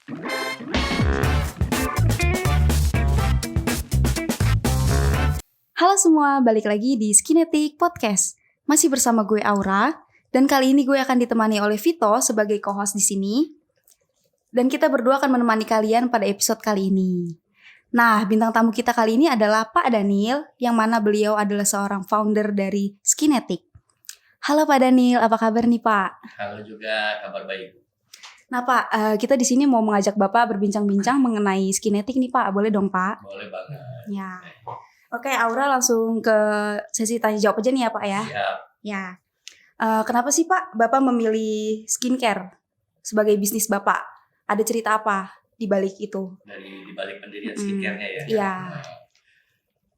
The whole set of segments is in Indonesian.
Halo semua, balik lagi di Skinetic Podcast. Masih bersama gue Aura, dan kali ini gue akan ditemani oleh Vito sebagai co-host di sini. Dan kita berdua akan menemani kalian pada episode kali ini. Nah, bintang tamu kita kali ini adalah Pak Daniel, yang mana beliau adalah seorang founder dari Skinetic. Halo Pak Daniel, apa kabar nih Pak? Halo juga, kabar baik. Nah Pak, kita di sini mau mengajak Bapak berbincang-bincang mengenai Skinetic nih Pak, boleh dong Pak? Boleh banget. Ya. Oke, Aura langsung ke sesi tanya jawab aja nih ya Pak ya. Siap. Ya. Kenapa sih Pak Bapak memilih skincare sebagai bisnis Bapak? Ada cerita apa di balik itu? Di balik pendirian skincare-nya ya. Iya.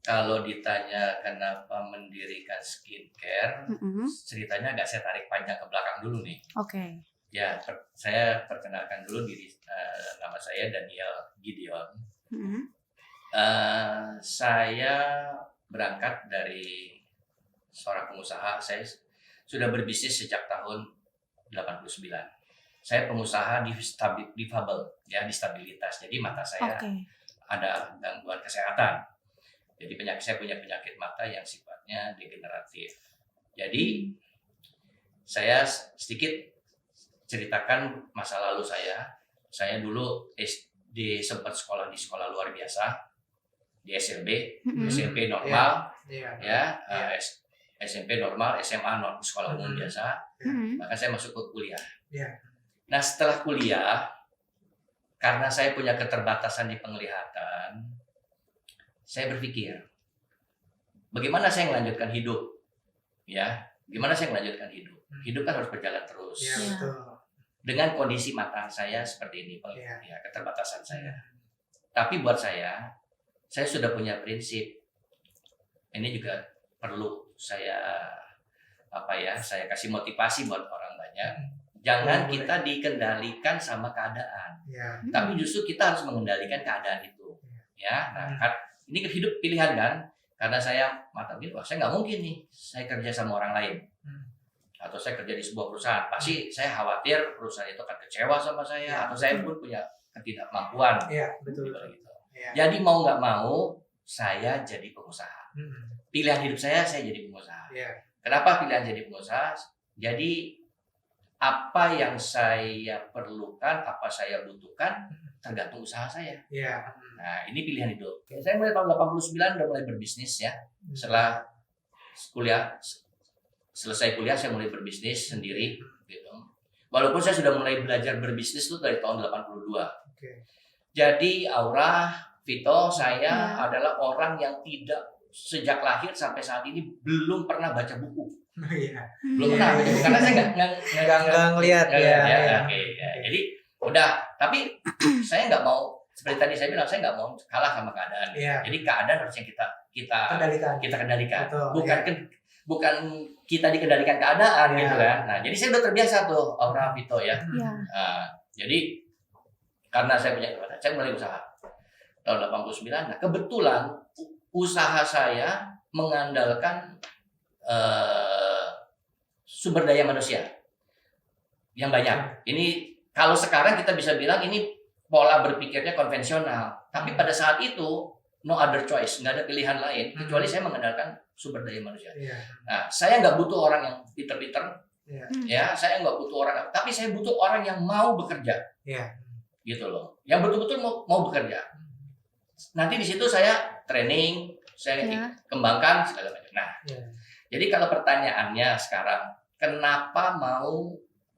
Kalau ditanya kenapa mendirikan skincare, ceritanya agak saya tarik panjang ke belakang dulu nih. Oke. Ya, saya perkenalkan dulu diri, nama saya Daniel Gideon. Saya berangkat dari seorang pengusaha. Saya sudah berbisnis sejak tahun 89. Saya pengusaha difabel, ya, disabilitas. Jadi mata saya ada gangguan kesehatan. Jadi saya punya penyakit mata yang sifatnya degeneratif. Jadi saya sedikit ceritakan masa lalu saya. Saya dulu SD sempat sekolah di sekolah luar biasa di SMP, SMP normal, SMP normal, SMA sekolah umum biasa. Maka saya masuk ke kuliah. Nah setelah kuliah, karena saya punya keterbatasan di penglihatan, saya berpikir, bagaimana saya melanjutkan hidup? Ya, gimana saya melanjutkan hidup? Hidup kan harus berjalan terus. Ya, betul. Dengan kondisi mata saya seperti ini, ya, keterbatasan saya. Tapi buat saya sudah punya prinsip. Ini juga perlu saya kasih motivasi buat orang banyak. Jangan kita dikendalikan sama keadaan, tapi justru kita harus mengendalikan keadaan itu. Ya, nah, ini hidup pilihan kan? Karena saya mata begini, saya nggak mungkin nih saya kerja sama orang lain. Atau saya kerja di sebuah perusahaan, pasti saya khawatir perusahaan itu akan kecewa sama saya, atau saya pun punya ketidakmampuan. Iya, betul. Gitu. Jadi mau nggak mau, saya jadi pengusaha. Pilihan hidup saya jadi pengusaha. Kenapa pilihan jadi pengusaha? Jadi apa yang saya perlukan, apa saya butuhkan, tergantung usaha saya. Nah, ini pilihan hidup. Saya mulai tahun 89 udah mulai berbisnis ya. Setelah selesai kuliah saya mulai berbisnis sendiri gitu. Walaupun saya sudah mulai belajar berbisnis itu dari tahun 82. Jadi Aura, Vito, saya adalah orang yang tidak sejak lahir sampai saat ini belum pernah baca buku. Belum pernah baca buku karena saya nggak ngelihat ya. Jadi udah, tapi saya nggak mau, seperti tadi saya bilang, saya nggak mau kalah sama keadaan. Jadi keadaan harus yang kita kendalikan. Bukan kita dikendalikan keadaan gitu kan. Nah, jadi saya udah terbiasa tuh Aura, Vito ya. Nah, jadi karena saya mulai usaha tahun 89. Nah, kebetulan usaha saya mengandalkan sumber daya manusia yang banyak. Ini kalau sekarang kita bisa bilang ini pola berpikirnya konvensional, tapi pada saat itu no other choice, nggak ada pilihan lain kecuali saya mengandalkan sumber daya manusia. Nah, saya nggak butuh orang yang pinter-pinter, ya, saya nggak butuh orang, tapi saya butuh orang yang mau bekerja, gitu loh, yang betul-betul mau bekerja. Nanti di situ saya training, saya kembangkan segala macam. Nah, jadi kalau pertanyaannya sekarang, kenapa mau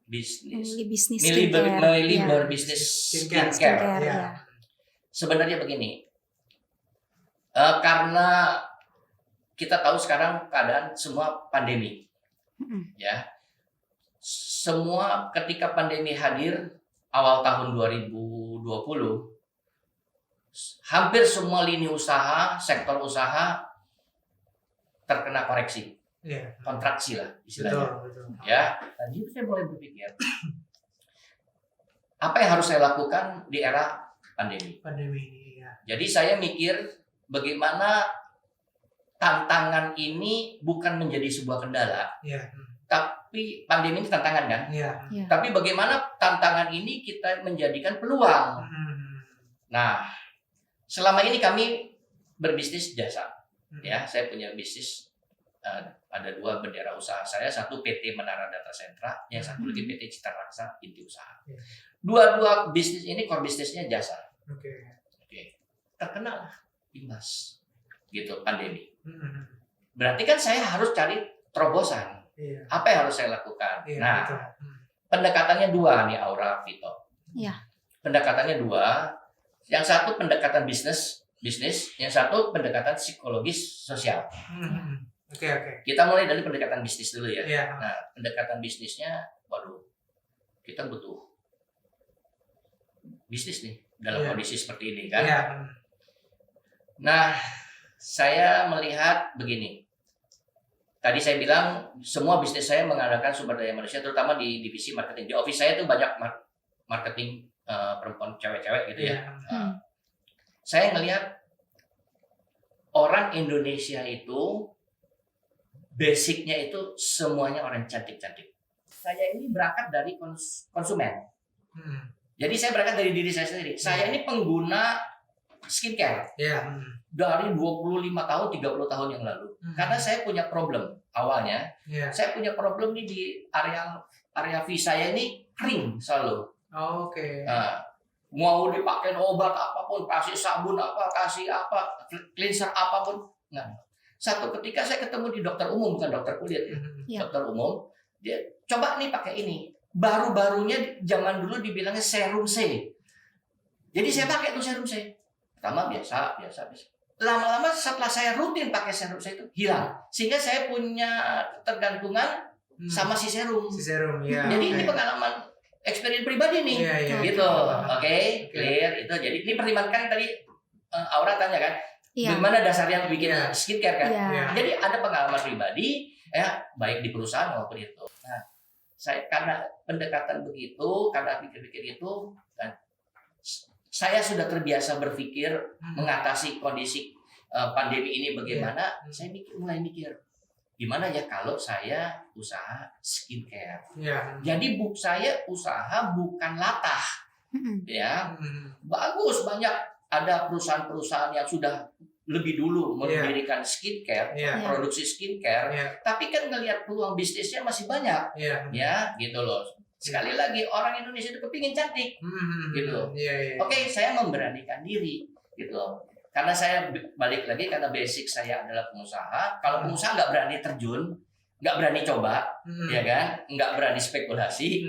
milih berbisnis skincare? Sebenarnya begini. Karena kita tahu sekarang keadaan semua pandemi, ya. Semua ketika pandemi hadir awal tahun 2020, hampir semua lini usaha, sektor usaha terkena koreksi, kontraksi lah istilahnya. Betul. Ya, tadi saya mulai berpikir, apa yang harus saya lakukan di era pandemi? Jadi saya mikir, bagaimana tantangan ini bukan menjadi sebuah kendala, Tapi pandemi ini tantangan kan? Iya. Iya. Tapi bagaimana tantangan ini kita menjadikan peluang? Nah, selama ini kami berbisnis jasa. Ya, saya punya bisnis, ada 2 bendera usaha saya, satu PT Menara Data Sentra, yang satu lagi PT Citra Raksa Inti Usaha. Iya. Dua bisnis ini core bisnisnya jasa. Oke. Terkena lah imbas gitu pandemi. Berarti kan saya harus cari terobosan. Iya. Apa yang harus saya lakukan? Iya, Nah, betul. pendekatannya 2 nih Aura, Vito. Iya. Pendekatannya 2. Yang satu pendekatan bisnis, yang satu pendekatan psikologis sosial. Oke. Kita mulai dari pendekatan bisnis dulu ya. Iya. Nah, pendekatan bisnisnya, waduh, kita butuh bisnis nih dalam Iya. kondisi seperti ini kan. Iya. Nah, saya melihat begini. Tadi saya bilang semua bisnis saya mengandalkan sumber daya manusia, terutama di divisi marketing. Di office saya tuh banyak marketing perempuan cewek-cewek gitu ya. Iya. Saya ngelihat orang Indonesia itu basicnya itu semuanya orang cantik-cantik. Saya ini berangkat dari konsumen. Jadi saya berangkat dari diri saya sendiri. Saya ini pengguna skincare Iya. dari 25 tahun, 30 tahun yang lalu. Karena saya punya problem awalnya. Iya. Saya punya problem nih di area V saya ini kering selalu. Oke. Nah, mau dipakai obat apapun, kasih sabun apa, kasih apa, cleanser apapun, nggak. Satu ketika saya ketemu di dokter umum, bukan dokter kulit ya. Iya. Dokter umum, dia coba nih pakai ini. Baru-barunya zaman dulu dibilangnya serum C. Jadi saya pakai tuh serum C. Pertama biasa. Lama-lama setelah saya rutin pakai serum C itu hilang. Sehingga saya punya ketergantungan sama si serum. Si serum ya. Jadi ini pengalaman experience pribadi nih. Iya. Gitu. Oke, clear itu. Jadi ini pertimbangkan tadi Aura tanya kan, Iya. bagaimana dasarnya bikin Iya. skincare kan? Iya. Jadi ada pengalaman pribadi ya, baik di perusahaan maupun itu. Nah, saya karena pendekatan begitu, karena pikir-pikir itu, dan saya sudah terbiasa berpikir mengatasi kondisi pandemi ini bagaimana. Saya mulai mikir gimana ya kalau saya usaha skincare. Iya. Jadi saya usaha bukan latah, ya. Bagus, banyak ada perusahaan-perusahaan yang sudah lebih dulu mendirikan skincare, Iya. produksi skincare, Iya. tapi kan ngelihat peluang bisnisnya masih banyak, Iya. ya, gitu loh. Sekali lagi orang Indonesia itu kepingin cantik, gitu. Iya. Oke, saya memberanikan diri, gitu loh. Karena saya balik lagi karena basic saya adalah pengusaha. Kalau pengusaha nggak berani terjun, nggak berani coba, ya kan, nggak berani spekulasi,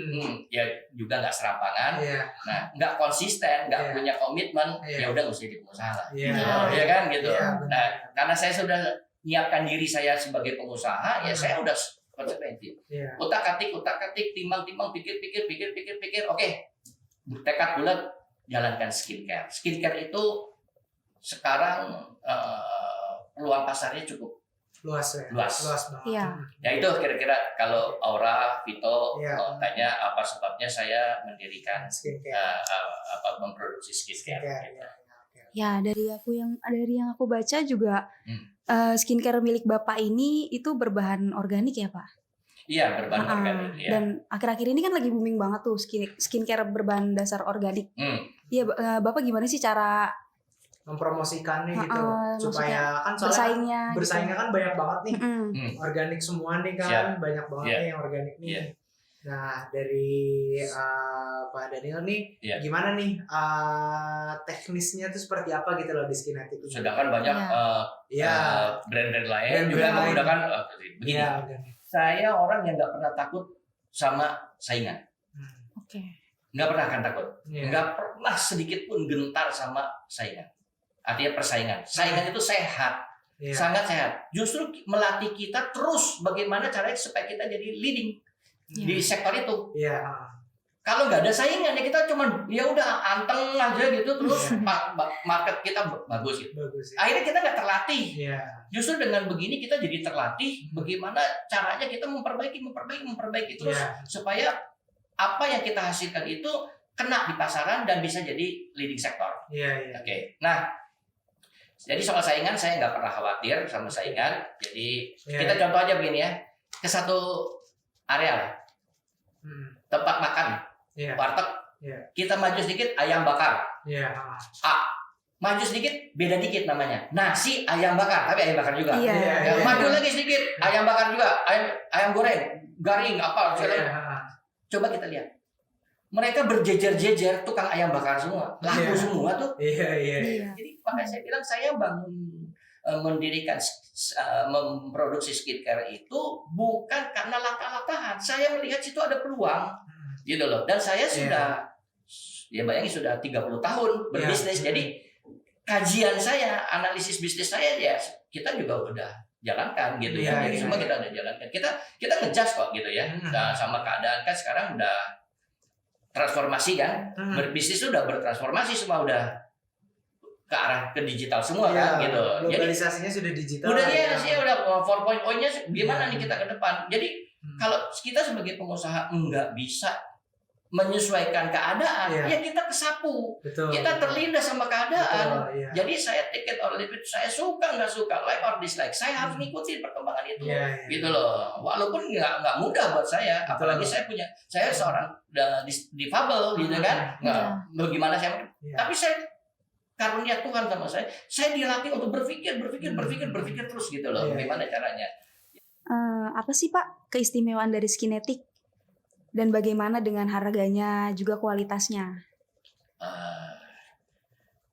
ya juga nggak serampangan. Iya. Nah, nggak konsisten, nggak Iya. punya komitmen, Iya. ya udah mesti jadi pengusaha lah. Iya. Ya kan gitu. Iya, benar. Nah, karena saya sudah menyiapkan diri saya sebagai pengusaha, ya saya udah konsekuensi. Iya. Utak-atik, timbang, pikir. Oke, tekad bulat, jalankan skincare. Skincare itu sekarang peluang pasarnya cukup Luas ya. Luas. Luas banget. Iya. Ya itu kira-kira kalau Aura, Vito Iya. tanya apa sebabnya saya mendirikan Skincare. memproduksi skincare. Skincare. Gitu. Ya, Iya. dari yang aku baca juga skincare milik Bapak ini itu berbahan organik ya, Pak? Iya, berbahan organik. Ya. Dan akhir-akhir ini kan lagi booming banget tuh skincare berbahan dasar organik. Iya, Bapak gimana sih cara Mempromosikannya gitu maksudnya supaya kan soalnya bersaingnya kan banyak banget nih gitu. organik semua nih kan Siap. banyak banget Iya. nih yang organik nih. Iya. Nah dari Pak Daniel nih Iya. gimana nih teknisnya tuh seperti apa gitu loh di Skinetic ini? Sedangkan banyak Iya. brand-brand lain Brand-brand juga lain. menggunakan begini. Iya, organik. Saya orang yang nggak pernah takut sama saingan. Oke. Nggak pernah akan takut. Iya. Nggak pernah sedikit pun gentar sama saingan. Artinya persaingan. Saingan itu sehat. Iya. Sangat sehat. Justru melatih kita terus bagaimana caranya supaya kita jadi leading di sektor itu. Iya. Kalau nggak ada saingan ya kita cuma ya udah anteng aja gitu terus market kita bagus gitu. Bagus ya. Akhirnya kita nggak terlatih. Iya. Justru dengan begini kita jadi terlatih bagaimana caranya kita memperbaiki terus Iya. supaya apa yang kita hasilkan itu kena di pasaran dan bisa jadi leading sektor. Iya. Oke. Nah, jadi soal saingan saya nggak pernah khawatir sama saingan. Jadi Iya. kita contoh aja begini ya. Ke satu Areal, tempat makan, Iya. warteg. Iya. Kita maju sedikit ayam bakar. Iya. Maju sedikit beda dikit namanya. Nasi ayam bakar, tapi ayam bakar juga. Iya. Ya, maju lagi sedikit ayam bakar juga, ayam goreng, garing apa segala. Coba kita lihat. Mereka berjejer-jejer tukang ayam bakar semua. Laku semua tuh. Iya. Jadi makanya saya bilang saya mendirikan memproduksi skincare itu bukan karena latah-latahan. Saya melihat situ ada peluang. Gitu loh. Dan saya sudah ya bayangin sudah 30 tahun berbisnis. Jadi kajian saya, analisis bisnis saya ya kita juga udah jalankan gitu ya. Jadi semua kita udah jalankan. Kita ngejudge kok gitu ya. Nah, sama keadaan kan sekarang udah transformasi kan. Berbisnis sudah bertransformasi semua udah ke digital semua kan gitu. Globalisasinya sudah digital. Udah udah 4.0-nya gimana nih kita ke depan. Jadi kalau kita sebagai pengusaha nggak bisa menyesuaikan keadaan, ya kita kesapu. Kita terlindas sama keadaan. Jadi saya take it or leave it. Saya suka nggak suka, like or dislike. Saya harus ngikutin perkembangan itu, gitu loh. Walaupun nggak mudah buat saya. Apalagi saya seorang difabel, gitu kan. Bagaimana saya? Tapi saya karunia Tuhan sama saya dilatih untuk berpikir terus gitu loh. Bagaimana caranya? Apa sih Pak keistimewaan dari Skinetic? Dan bagaimana dengan harganya juga kualitasnya?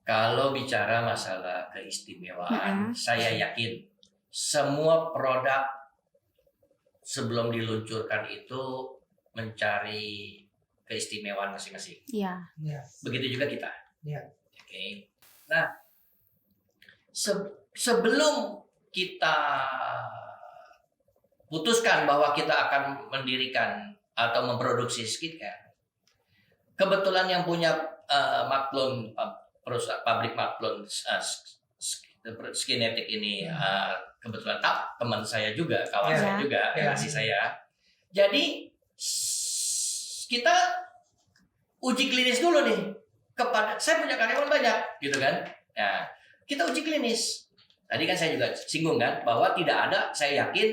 Kalau bicara masalah keistimewaan, saya yakin semua produk sebelum diluncurkan itu mencari keistimewaan masing-masing. Iya. Begitu juga kita. Oke. Nah, sebelum kita putuskan bahwa kita akan mendirikan atau memproduksi skincare, kebetulan yang punya Maklun, pabrik Maklun Skinetic ini kebetulan teman saya juga, kawan saya juga, kasih saya. Jadi kita uji klinis dulu nih kepada saya punya karyawan banyak, gitu kan? Ya, kita uji klinis. Tadi kan saya juga singgung kan bahwa saya yakin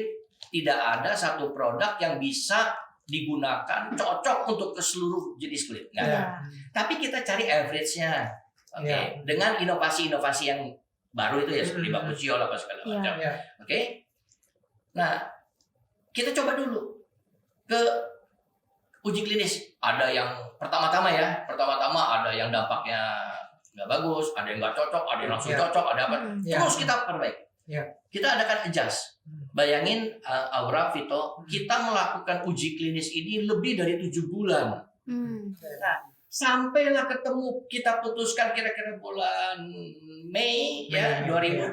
tidak ada satu produk yang bisa digunakan cocok untuk ke seluruh jenis kulit, nggak ada. Tapi kita cari average-nya, dengan inovasi-inovasi yang baru itu ya seperti bakuchiol apa segala macam, Nah, kita coba dulu ke uji klinis. Ada yang pertama-tama ada yang dampaknya nggak bagus, ada yang nggak cocok, ada yang langsung cocok, ada apa? Terus kita perbaiki. Kita adakan adjust. Bayangin Aura, Vito, kita melakukan uji klinis ini lebih dari 7 bulan. Nah, sampailah ketemu, kita putuskan kira-kira bulan Mei 2021,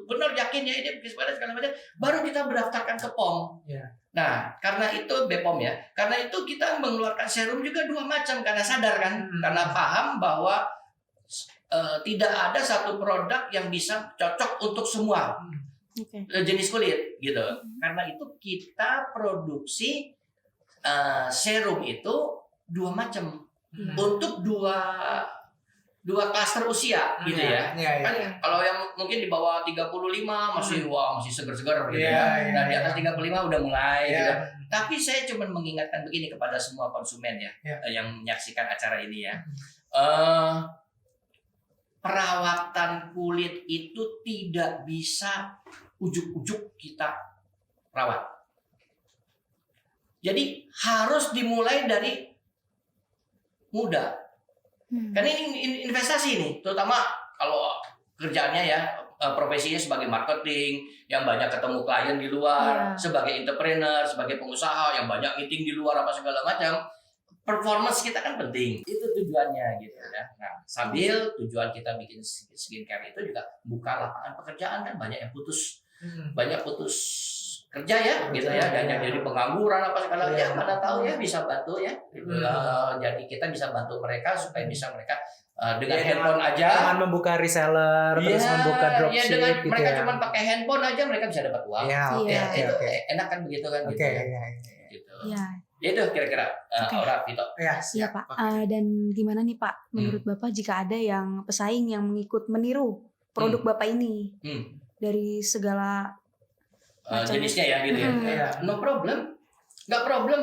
benar yakin ya ini segala macam, baru kita berdaftarkan ke POM. Nah, karena itu BPOM ya, karena itu kita mengeluarkan serum juga 2 macam, karena sadar kan, karena paham bahwa tidak ada satu produk yang bisa cocok untuk semua jenis kulit gitu. Karena itu kita produksi serum itu 2 macam untuk dua klaster usia gitu ya. Kan kalau yang mungkin di bawah 35 masih seger-seger gitu ya. Nah, di atas 35 udah mulai gitu. Tapi saya cuma mengingatkan begini kepada semua konsumen ya, yang menyaksikan acara ini ya. Perawatan kulit itu tidak bisa ujuk-ujuk kita rawat. Jadi harus dimulai dari muda. Karena ini investasi nih, terutama kalau kerjaannya ya profesinya sebagai marketing, yang banyak ketemu klien di luar, sebagai entrepreneur, sebagai pengusaha yang banyak meeting di luar apa segala macam. Performance kita kan penting, itu tujuannya gitu ya. Nah, sambil tujuan kita bikin skincare itu juga buka lapangan pekerjaan, kan banyak yang putus kerja ya, gitu ya, dan yang jadi pengangguran apa segala macam, mana tahu ya bisa bantu ya. Jadi kita bisa bantu mereka supaya bisa mereka dengan handphone aja. Dengan membuka reseller, terus membuka dropship dengan gitu mereka ya. cuma pakai handphone aja mereka bisa dapat uang. Itu enak kan begitu kan? Gitu. Itu kira-kira Aura, Vito. Iya Pak. Dan gimana nih Pak, menurut Bapak jika ada yang pesaing yang meniru produk Bapak ini dari segala macam jenisnya ya gitu ya. No problem. nggak problem,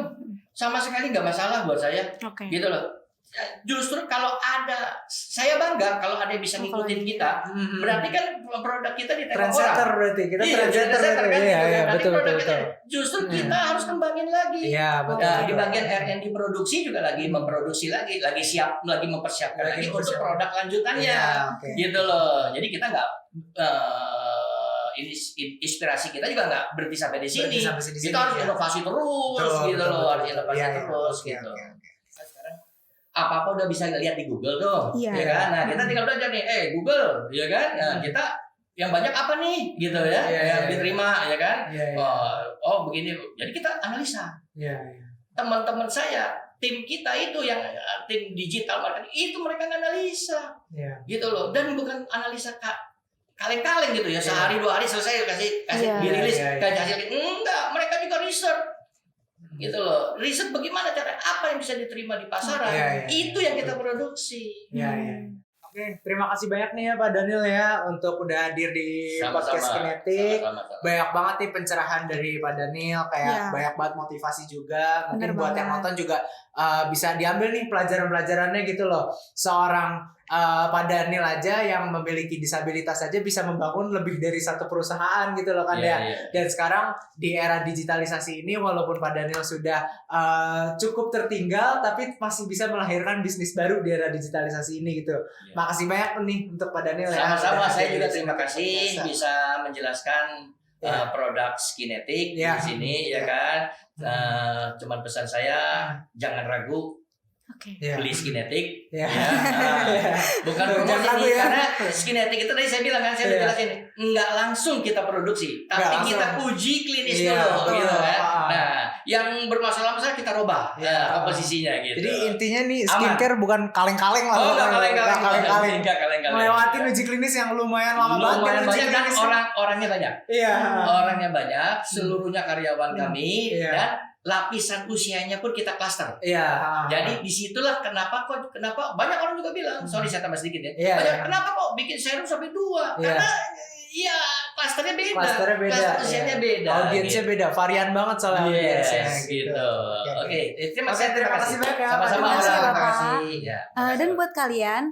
sama sekali nggak masalah buat saya, Oke. gitu loh. Ya, justru kalau ada, saya bangga kalau ada yang bisa ngikutin kita, berarti kan produk kita ditengok Trendsetter orang. berarti kita Iya, trendsetter trendsetter berarti. kan, Iya, gitu iya, kan. Berarti betul produk betul. kita justru kita harus kembangin lagi. Iya, betul. Nah, di betul. bagian R&D produksi juga lagi memproduksi lagi mempersiapkan Lagi lagi untuk mempersiapkan. produk lanjutannya, Iya, oke. gitu loh. Jadi kita nggak ini inspirasi kita juga nggak berhenti sampai di sini. Berarti sampai sini, Kita harus ya. inovasi terus, Betul, gitu betul, loh, betul, harus betul. inovasi Iya, iya. terus, Oke, gitu. oke, oke. Sekarang apa-apa udah bisa lihat di Google tuh, Iya. ya kan? Nah, kita tinggal belajar nih, Google, ya kan? Nah, kita yang banyak apa nih, gitu ya, Iya, yang iya, diterima, ya kan? Iya, iya. Oh, begini. Jadi kita analisa. Iya, iya. Teman-teman saya, tim kita itu yang tim digital marketing itu mereka analisa, Iya. gitu loh. Dan bukan analisa kaleng-kaleng gitu ya, Iya. sehari 2 hari selesai kasih Iya. dirilis, Iya, iya. kasih hasil. Enggak, mereka juga research. Gitu loh. Riset bagaimana cara apa yang bisa diterima di pasaran. Iya, iya. Itu yang kita produksi. Iya, iya. Oke, terima kasih banyak nih ya Pak Daniel ya untuk udah hadir di podcast Kinetik. Sama-sama. Banyak banget nih pencerahan dari Pak Daniel, kayak Iya. banyak banget motivasi juga. Mungkin Bener buat yang banget. nonton juga bisa diambil nih pelajaran-pelajarannya gitu loh. Seorang Pak Daniel aja yang memiliki disabilitas aja bisa membangun lebih dari satu perusahaan gitu loh kan Iya, ya. iya. Dan sekarang di era digitalisasi ini walaupun Pak Daniel sudah cukup tertinggal tapi masih bisa melahirkan bisnis baru di era digitalisasi ini gitu. Iya. Makasih banyak nih untuk Pak Daniel ya. Sama-sama, Udah saya hadir juga di terima sini. kasih bisa menjelaskan Ya. produk Skinetic Ya. di sini, ya Ya. kan. Cuman pesan saya, jangan ragu Oke. Ya. beli Skinetic. Ya. Bukan Jangan promosi ragu nih, ya. karena Skinetic itu tadi saya bilang kan, saya udah Iya. jelasin, nggak langsung kita produksi, tapi Nggak kita langsung. uji klinis Iya, dulu, betul. gitu kan. Ah. Nah, yang bermasalah-masalah kita rubah Iya. komposisinya gitu. Jadi intinya nih Aman. skincare bukan kaleng-kaleng lah. Oh, nggak Nggak kaleng-kaleng, kaleng-kaleng. nggak kaleng-kaleng. Melewati uji klinis yang lumayan lama banget. Lumayan kan uji banyak dan klinisnya. orangnya banyak. Iya. Orangnya banyak, seluruhnya karyawan kami, Iya. dan lapisan usianya pun kita klaster. Iya. Jadi disitulah kenapa banyak orang juga bilang, sorry saya tambah sedikit ya, Iya, banyak iya. kenapa kok bikin serum sampai 2? Iya. Karena ya klasternya beda, Klasternya beda. klaster usianya Iya. beda, Audiensnya beda, varian banget soalnya audiensnya yes, gitu. Oke, terima Oke, terima kasih banyak ya, Pak. Sama-sama, Terima kasih, terima Bapak. kasih. Ya, Dan buat kalian,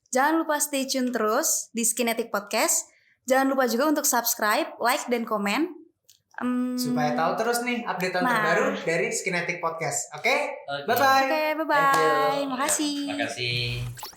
jangan lupa stay tune terus di Skinetic Podcast. Jangan lupa juga untuk subscribe, like, dan komen. supaya tahu terus nih update Nah. terbaru dari Skinetic Podcast. Oke? Oke. Bye-bye. Oke, Thank you. bye-bye. Makasih. Ya, makasih.